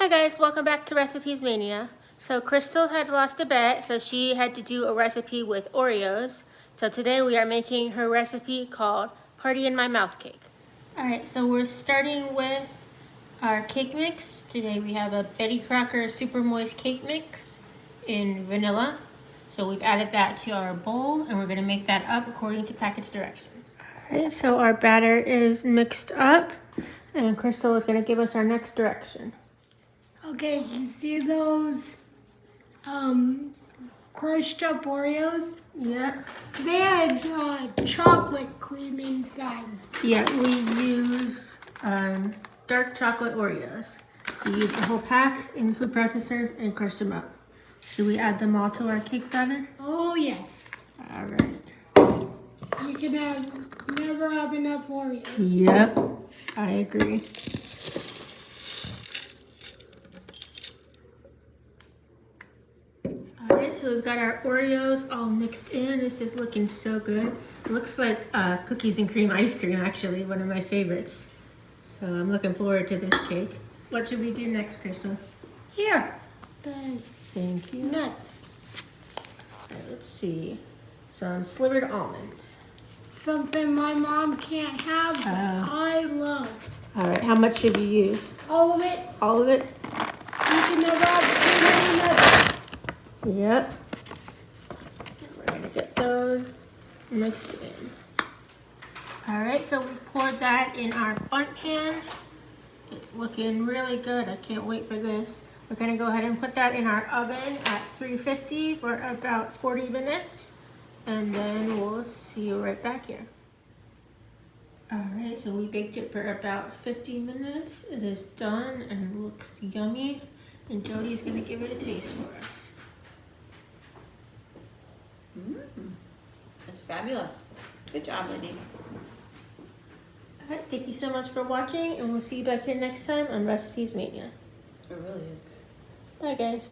Hi guys, welcome back to Recipes Mania. So Krystal had lost a bet, so she had to do a recipe with Oreos. So today we are making her recipe called Party in My Mouth Cake. Alright, so we're starting with our cake mix. Today we have a Betty Crocker Super Moist Cake Mix in vanilla. So we've added that to our bowl and we're going to make that up according to package directions. Alright, so our batter is mixed up and Krystal is going to give us our next direction. Okay, you see those crushed up Oreos? Yeah. They had chocolate cream inside. Yeah, we use dark chocolate Oreos. We use the whole pack in the food processor and crushed them up. Should we add them all to our cake batter? Oh yes. All right. You can never have enough Oreos. Yep, I agree. Alright, so we've got our Oreos all mixed in. This is looking so good. It looks like cookies and cream ice cream, actually, one of my favorites. So I'm looking forward to this cake. What should we do next, Krystal? Here, the Thank you. nuts. Alright, let's see. Some slivered almonds. Something my mom can't have, but I love. Alright, how much should you use? All of it. All of it? You can never have too many nuts. Yep. We're gonna get those mixed in. Alright, so we poured that in our bundt pan. It's looking really good. I can't wait for this. We're gonna go ahead and put that in our oven at 350 for about 40 minutes. And then we'll see you right back here. Alright, so we baked it for about 50 minutes. It is done and looks yummy. And Jody's gonna give it a taste for us. That's fabulous. Good job, ladies. Alright, thank you so much for watching, and we'll see you back here next time on Recipes Mania. It really is good. Bye, guys.